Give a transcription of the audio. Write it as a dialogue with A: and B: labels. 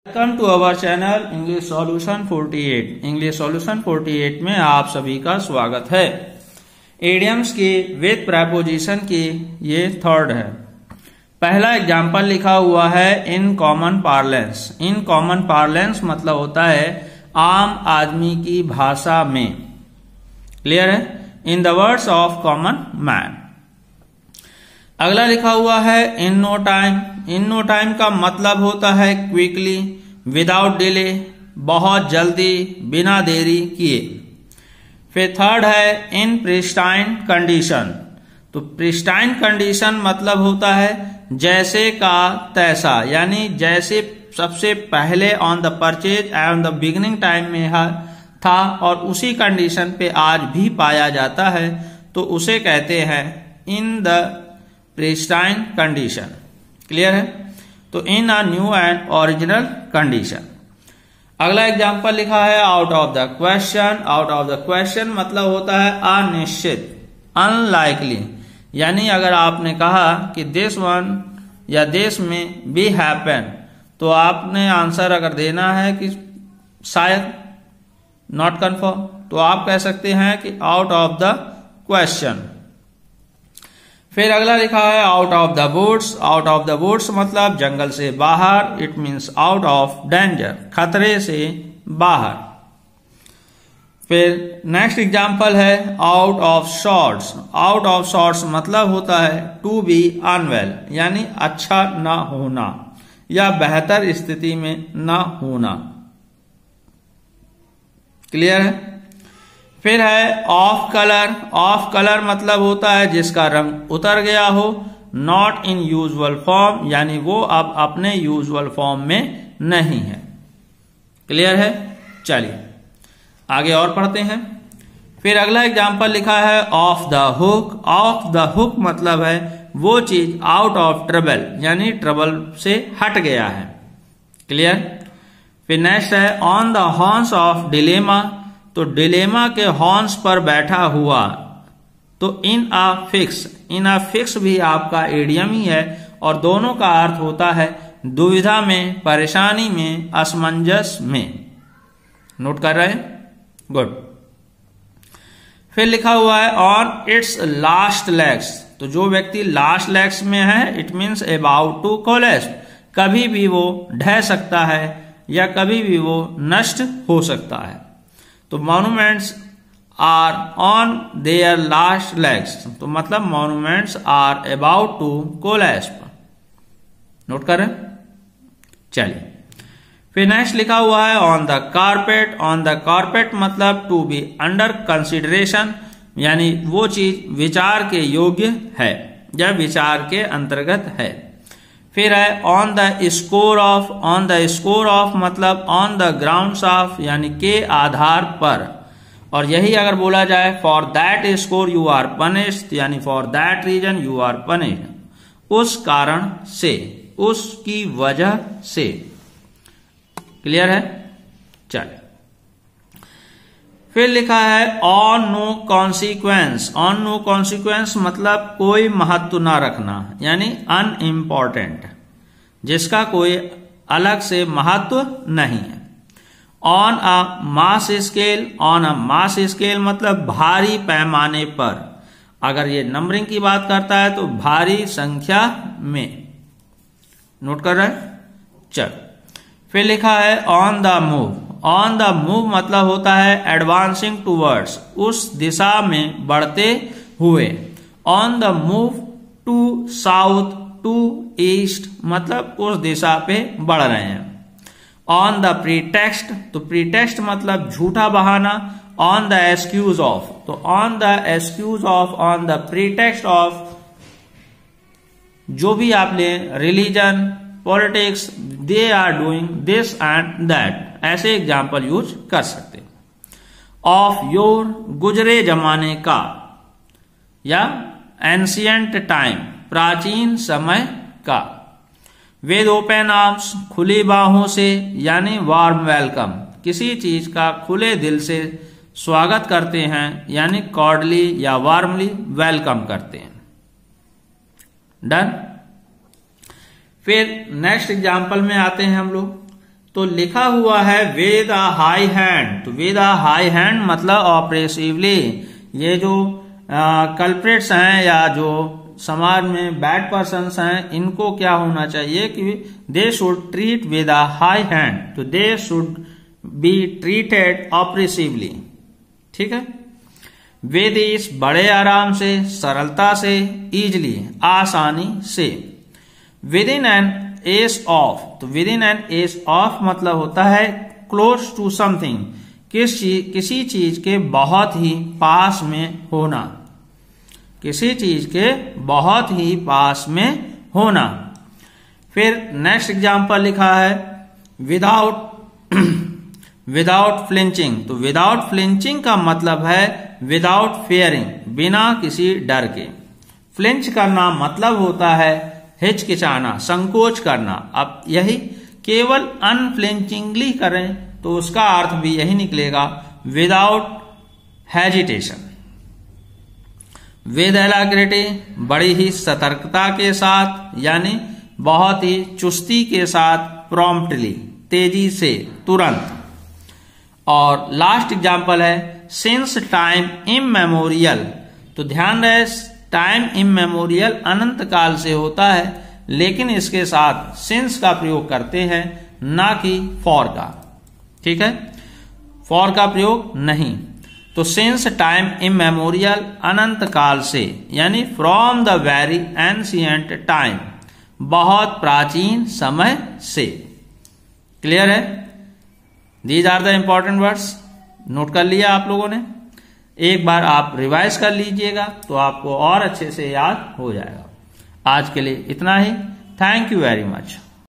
A: Welcome to our channel English solution 48। English solution 48 में आप सभी का स्वागत है। इडियम्स की विद प्रेपोजिशन की ये थर्ड है। पहला एग्जाम्पल लिखा हुआ है in common parlance. In common parlance मतलब होता है आम आदमी की भाषा में। क्लियर है? In the words of common man. अगला लिखा हुआ है in no time. In no time का मतलब होता है क्विकली, विदाउट डिले, बहुत जल्दी, बिना देरी किए। फिर थर्ड है इन प्रिस्टाइन कंडीशन। तो प्रिस्टाइन कंडीशन मतलब होता है जैसे का तैसा, यानी जैसे सबसे पहले on the purchase and the beginning time में था और उसी कंडीशन पे आज भी पाया जाता है, तो उसे कहते हैं in the pristine condition. Clear है? तो in a new and original condition. अगला एग्जांपल लिखा है out of the question. Out of the question मतलब होता है अनिश्चित, अनलाइकली, यानी अगर आपने कहा कि दिस वन या दिस में बी हैपन, तो आपने आंसर अगर देना है कि शायद, नॉट कन्फर्म, तो आप कह सकते हैं कि आउट ऑफ द क्वेश्चन। फिर अगला लिखा है out of the woods. Out of the woods मतलब जंगल से बाहर। It means out of danger, खतरे से बाहर। फिर नेक्स्ट एग्जांपल है out of sorts. Out of sorts मतलब होता है टू बी अनवेल, यानी अच्छा ना होना या बेहतर स्थिति में ना होना। क्लियर है? फिर है ऑफ कलर। ऑफ कलर मतलब होता है जिसका रंग उतर गया हो, नॉट इन यूजुअल फॉर्म, यानी वो अब अपने यूजुअल फॉर्म में नहीं है। क्लियर है? चलिए आगे और पढ़ते हैं। फिर अगला एग्जांपल लिखा है of the hook. Of the hook मतलब है वो चीज आउट ऑफ ट्रबल, यानी ट्रबल से हट गया है। क्लियर? फिर नेक्स्ट है on the horns of dilemma. तो डिलेमा के हॉर्न्स पर बैठा हुआ, तो इन आ फिक्स। इन आ फिक्स भी आपका इडियम ही है और दोनों का अर्थ होता है दुविधा में, परेशानी में, असमंजस में। नोट कर रहे हैं? गुड। फिर लिखा हुआ है ऑन इट्स लास्ट लेग्स। तो जो व्यक्ति लास्ट लेग्स में है, it means about to collapse, कभी भी वो ढह सकता है या कभी भी वो नष्ट हो सकता है। तो monuments are on their last legs, तो मतलब monuments are about to collapse. Note करें? चलिए फिर नेक्स्ट लिखा हुआ है on the carpet. On the carpet मतलब टू बी अंडर कंसिडरेशन, यानी वो चीज विचार के योग्य है या विचार के अंतर्गत है। फिर है on the score of. On the score of मतलब ऑन द ग्राउंड्स ऑफ, यानी के आधार पर। और यही अगर बोला जाए for that score you are punished, यानी for that reason you are punished, उस कारण से, उसकी वजह से। क्लियर है? चलिए फिर लिखा है on no consequence. On no consequence मतलब कोई महत्व ना रखना, यानी अनइम्पॉर्टेंट, जिसका कोई अलग से महत्व नहीं है। On a mass scale. On a mass scale मतलब भारी पैमाने पर। अगर ये नंबरिंग की बात करता है तो भारी संख्या में। नोट कर रहे हैं? चलो फिर लिखा है on the move. On the move मतलब होता है एडवांसिंग टूवर्ड्स, उस दिशा में बढ़ते हुए। On the move to south, to east मतलब उस दिशा पे बढ़ रहे हैं। On the pretext. तो प्रीटेक्स्ट मतलब झूठा बहाना। On the excuse of. तो on the excuse of, on the pretext of, जो भी आप ले, religion, politics, they are doing this and that, ऐसे एग्जाम्पल यूज कर सकते। ऑफ योर गुजरे जमाने का, या एंशियंट टाइम प्राचीन समय का। विद ओपन आर्म्स खुली बाहों से, यानी वार्म वेलकम, किसी चीज का खुले दिल से स्वागत करते हैं, यानी कॉर्डली या वार्मली वेलकम करते हैं। डन। फिर नेक्स्ट एग्जाम्पल में आते हैं हम लोग। तो लिखा हुआ है विद अ हाई हैंड, तो विद अ हाई हैंड मतलब ऑपरेसिवली। ये जो कल्प्रिट्स हैं या जो समाज में बैड पर्सन्स हैं, इनको क्या होना चाहिए कि they should treat with a high hand, तो दे शुड बी ट्रीटेड ऑपरेसिवली। ठीक है। विद इज बड़े आराम से, सरलता से, इजली आसानी से। Within an age of, तो within an age of मतलब होता है क्लोज टू समथिंग, किसी चीज के बहुत ही पास में होना, किसी चीज के बहुत ही पास में होना। फिर नेक्स्ट एग्जांपल लिखा है विदाउट फ्लिंचिंग, तो विदाउट फ्लिंचिंग का मतलब है विदाउट फियरिंग, बिना किसी डर के। फ्लिंच करना मतलब होता है हिचकिचाना, संकोच करना। अब यही केवल अनफ्लिंचिंगली करें तो उसका अर्थ भी यही निकलेगा विदाउट हेजिटेशन। विद एलाक्रिटी बड़ी ही सतर्कता के साथ, यानी बहुत ही चुस्ती के साथ, प्रॉम्प्टली तेजी से, तुरंत। और लास्ट एग्जांपल है सिंस टाइम इममेमोरियल, तो ध्यान रहे टाइम इममेमोरियल अनंत काल से होता है, लेकिन इसके साथ सिंस का प्रयोग करते हैं, ना कि फॉर का। ठीक है, फॉर का प्रयोग नहीं। तो सिंस टाइम इममेमोरियल अनंत काल से, यानी from the very ancient time, बहुत प्राचीन समय से। क्लियर है? These are the important words. Note कर लिया आप लोगों ने? एक बार आप रिवाइज कर लीजिएगा तो आपको और अच्छे से याद हो जाएगा। आज के लिए इतना ही। Thank you very much.